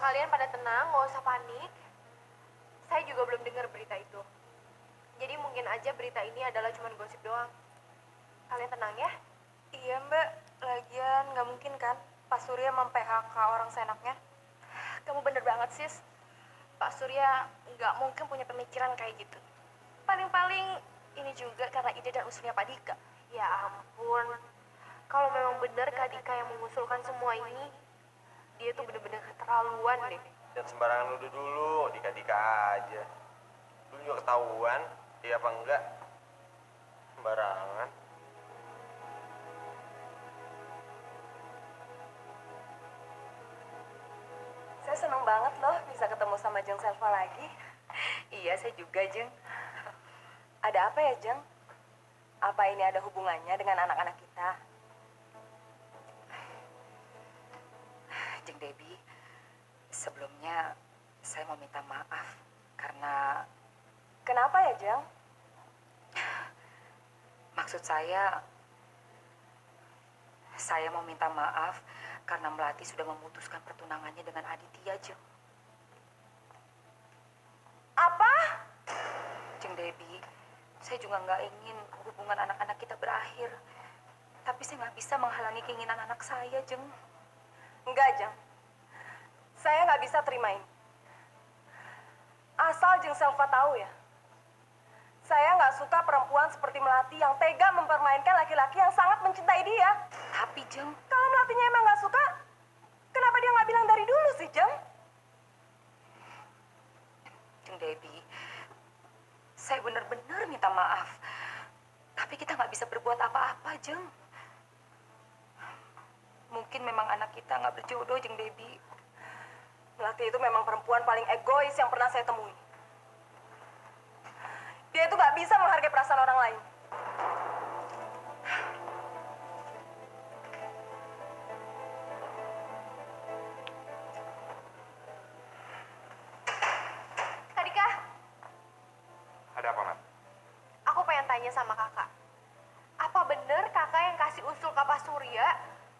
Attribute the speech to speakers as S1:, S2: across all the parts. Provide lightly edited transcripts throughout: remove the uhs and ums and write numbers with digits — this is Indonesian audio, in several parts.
S1: Kalian pada tenang, nggak usah panik. Saya juga belum dengar berita itu. Jadi mungkin aja berita ini adalah cuma gosip doang. Kalian tenang ya.
S2: Iya mbak, lagian nggak mungkin kan Pak Surya mem-PHK orang seenaknya.
S1: Kamu bener banget, sis. Pak Surya nggak mungkin punya pemikiran kayak gitu. Paling-paling ini juga karena ide dan usulnya Pak Dika. Ya ampun. Kalau memang benar Kak Dika yang mengusulkan semua ini, dia tuh bener-bener keterlaluan deh.
S3: Dan sembarangan nuduh dulu, dika-dika aja. Dulu juga ketahuan, iya apa enggak? Sembarangan.
S2: Saya senang banget loh bisa ketemu sama Jeng Selva lagi.
S4: Iya, saya juga, Jeng.
S2: Ada apa ya Jeng? Apa ini ada hubungannya dengan anak-anak kita?
S4: Jeng Debbie, sebelumnya saya mau minta maaf karena
S2: Kenapa ya Jeng?
S4: maksud saya mau minta maaf karena Melati sudah memutuskan pertunangannya dengan Aditya, Jeng.
S2: Apa?
S4: Jeng Debbie, saya juga nggak ingin hubungan anak-anak kita berakhir. Tapi saya nggak bisa menghalangi keinginan anak saya, Jeng.
S2: Enggak Jeng. Saya nggak bisa terima ini. Asal Jeng Selva tahu ya. Saya nggak suka perempuan seperti Melati yang tega mempermainkan laki-laki yang sangat mencintai dia.
S4: Tapi, Jeng,
S2: Kalau Melatinya emang nggak suka, kenapa dia nggak bilang dari dulu sih, Jeng?
S4: Jeng Debbie, saya benar-benar minta maaf. Tapi kita nggak bisa berbuat apa-apa, Jeng. Mungkin memang anak kita nggak berjodoh, Jeng Debbie.
S2: Melati itu memang perempuan paling egois yang pernah saya temui. Dia itu nggak bisa menghargai perasaan orang lain.
S1: Kak Dika,
S3: Ada apa, Mat?
S1: aku pengen tanya sama kakak. Apa bener kakak yang kasih usul ke Pak Surya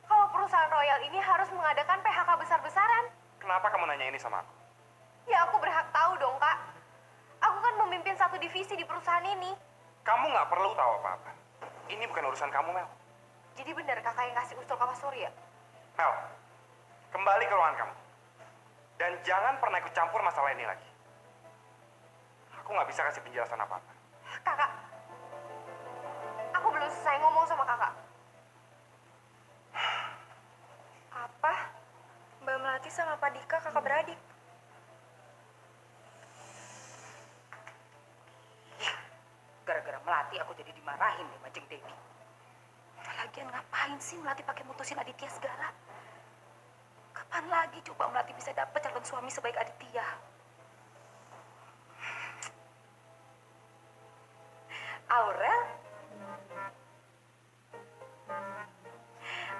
S1: kalau perusahaan Royal ini harus mengadakan PHK besar-besaran?
S3: Kenapa kamu nanya ini sama aku?
S1: Ya aku berhak tahu dong, Kak. Aku kan memimpin satu divisi di perusahaan ini.
S3: Kamu nggak perlu tahu apa-apa. Ini bukan urusan kamu, Mel.
S1: Jadi benar kakak yang kasih usul ke Pak Surya?
S3: Mel, kembali ke ruangan kamu. Dan jangan pernah ikut campur masalah ini lagi. Aku nggak bisa kasih penjelasan apa-apa.
S1: Kakak, aku belum selesai ngomong sama kakak.
S2: Apa? Mbak Melati sama Pak Dika kakak beradik.
S4: Gara-gara Melati aku jadi dimarahin nih sama Jeng Debbie. Lagian ngapain sih Melati pakai mutusin Aditya segala? Kapan lagi coba Melati bisa dapat calon suami sebaik Aditya? Aurel?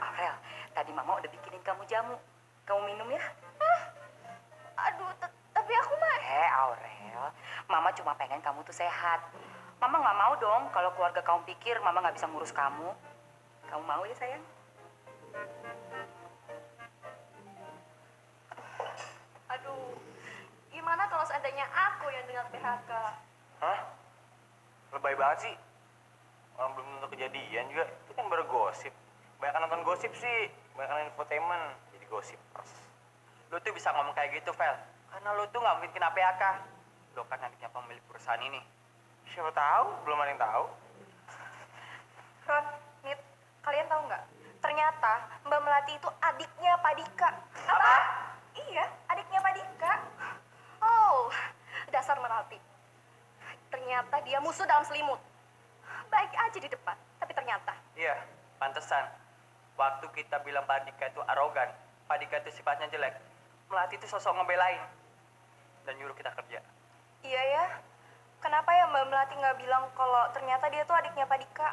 S4: Aurel, tadi Mama udah bikinin kamu jamu. Kamu minum ya?
S1: Aduh, tapi aku mah...
S4: Aurel, Mama cuma pengen kamu tuh sehat. Mama nggak mau dong kalau keluarga kamu pikir Mama nggak bisa ngurus kamu. Kamu mau ya sayang?
S1: Aduh, gimana kalau seandainya aku yang dengar PHK?
S3: Hah? Lebay banget sih. Orang belum tentu kejadian juga. Itu kan baru gosip. Banyak nonton gosip sih. Banyak infotainment. Jadi gosip terus.
S5: Lu tuh bisa ngomong kayak gitu, Vel. Karena lu tuh nggak mungkin kena PHK. Lu kan adiknya pemilik perusahaan ini.
S3: Siapa tahu? Belum ada yang tahu.
S1: Ron, Nit, kalian tahu nggak? Ternyata Mbak Melati itu adiknya Pak Dika. Apa? Iya, adiknya Pak Dika. Oh, dasar Melati. Ternyata dia musuh dalam selimut. Baik aja di depan, tapi ternyata.
S5: Iya, pantesan. Waktu kita bilang Pak Dika itu arogan, Pak Dika itu sifatnya jelek, Melati itu sosok ngebelain dan nyuruh kita kerja.
S2: Iya ya. Kenapa ya Mbak Melati nggak bilang kalau ternyata dia tuh adiknya Pak Dika?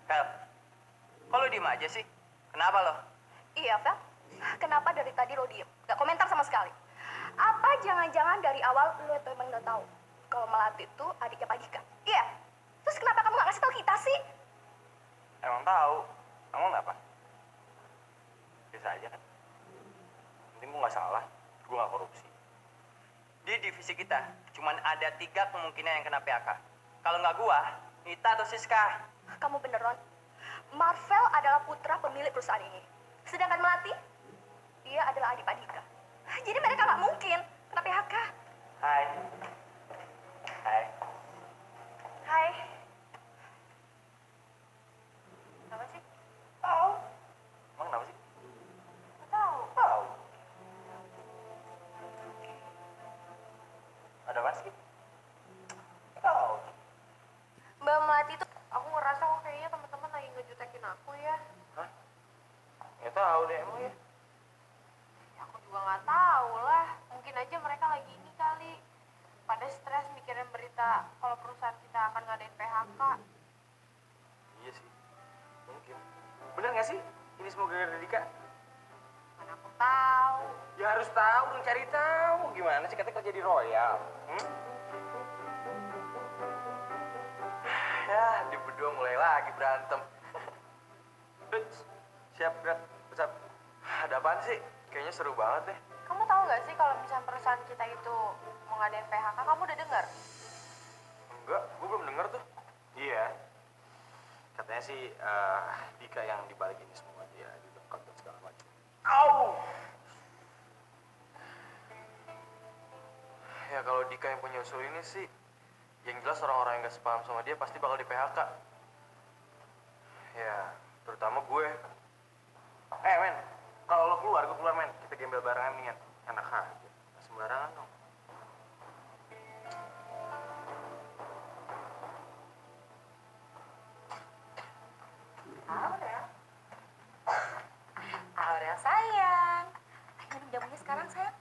S5: Vel, kok lu diem aja sih? Kenapa lo?
S1: Iya, Vel. Kenapa dari tadi lo diem? Gak komentar sama sekali. Apa jangan-jangan dari awal lo tuh emang udah tahu kalau Melati itu adiknya Pak Dika? Iya. Terus kenapa kamu gak ngasih tahu kita sih?
S3: Emang tahu. Emang kenapa? Biasa aja kan. Penting gue nggak salah, gue nggak korupsi.
S5: Di divisi kita, cuman ada 3 kemungkinan yang kena PHK. Kalau nggak gua, Nita atau Siska.
S1: Kamu bener, Ron. Marvel adalah putra pemilik perusahaan ini. Sedangkan Melati, dia adalah adik Pak Dika. Jadi mereka nggak mungkin kena PHK.
S3: Hai. Hai.
S1: Hai. Kenapa sih? Tahu.
S3: Emang kenapa sih?
S1: Nggak tahu.
S3: Tahu. Ada apa sih? Tahu.
S1: Mbak Melati tuh, aku ngerasa kok kayaknya teman-teman lagi ngejutekin aku ya.
S3: Hah? Nggak tahu deh emang ya.
S1: Ya aku juga nggak tahu lah. Mungkin aja mereka lagi ini kali. Pada stres mikirin berita kalau perusahaan kita akan ngadain PHK.
S3: Iya sih. Mungkin. Bener nggak sih? Ini semua gara-gara Dika?
S1: Mana aku tahu.
S3: Ya harus tahu dong, cari tahu. Gimana sih katanya kerja di Royal? Ya, di berdua mulai lagi berantem. Siap, Grat. Besar. Ada apaan sih? Kayaknya seru banget deh.
S1: Kamu tahu nggak sih kalau misalnya perusahaan kita itu mau ngadain PHK? Kamu udah dengar?
S3: Enggak, gue belum denger tuh. Iya. Katanya sih Dika yang dibalik ini semua. Dia didekat dan segala macam. Au! Ya kalau Dika yang punya usul ini sih, yang jelas orang-orang yang gak sepaham sama dia pasti bakal di PHK. Ya, terutama gue. Men, kalau lo keluar, gue keluar men. Kita gembel barengan nih, enak aja. Nggak sembarangan dong.
S4: Aurel sayang. Ayo minum jamunya sekarang sayang.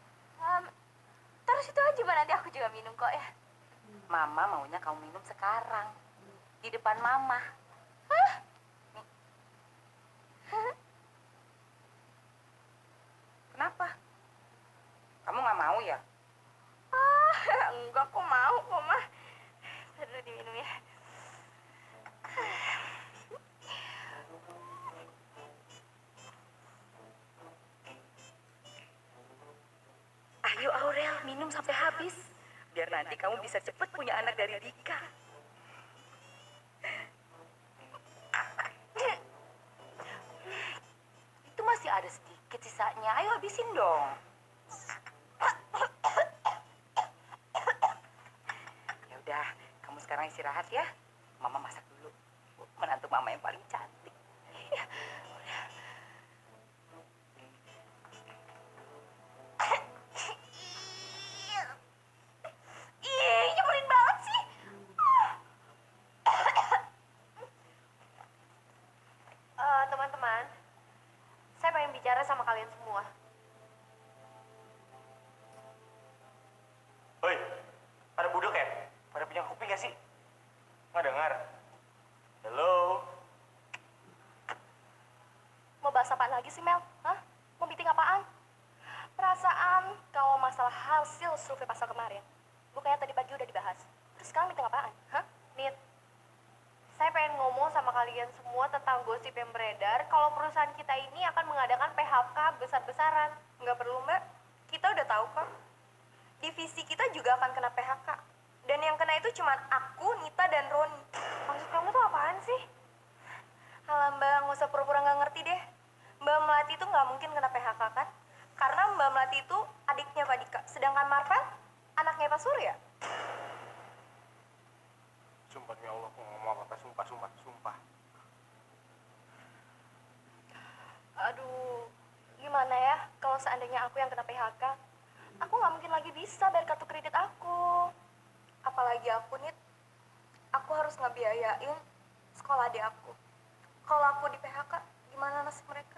S1: Terus itu aja, Mbak. Nanti aku juga minum kok ya.
S4: Mama maunya kamu minum sekarang. Di depan mama. Kenapa? Kamu nggak mau ya?
S1: Enggak, aku mau kok, Mah. Aduh, diminum ya.
S4: Ayo Aurel, minum sampai habis. Biar nanti kamu bisa cepet punya anak dari Dika. Itu masih ada sedikit sisanya. Ayo habisin dong. Ya udah, kamu sekarang istirahat ya. Mama masak dulu. Menantu mama yang paling cantik.
S1: Ih, nyebelin banget sih. Teman-teman, saya pengen bicara sama kalian semua.
S3: Hoi, pada budek ya? Pada punya kuping gak sih? Nggak dengar? Halo?
S1: Mau bahas apaan lagi sih, Mel? Hah? Mau meeting apaan? Perasaan kalau masalah hasil survei pasar kemarin, bukannya tadi pagi udah dibahas. Terus sekarang meeting apaan? Hah? Nit, saya pengen ngomong sama kalian semua tentang gosip yang beredar kalau perusahaan kita ini akan mengadakan PHK besar-besaran. Nggak perlu, Mbak. Kita udah tahu kok. Divisi kita juga akan kena PHK. Dan yang kena itu cuma aku, Nita, dan Roni. Maksud kamu tuh apaan sih? Halah, Mbak, nggak usah pura-pura nggak ngerti deh. Mbak Melati itu nggak mungkin kena PHK kan? Karena Mbak Melati itu adiknya Pak Dika. Sedangkan Marvel, anaknya Pak Surya.
S3: Sumpah demi Allah, aku ngomong apa-apa. Sumpah.
S1: Aduh, gimana ya kalau seandainya aku yang kena PHK? Aku nggak mungkin lagi bisa bayar kartu kredit aku. Apalagi aku, Nit. Aku harus ngebiayain sekolah adik aku. Kalau aku di PHK, gimana nasib mereka?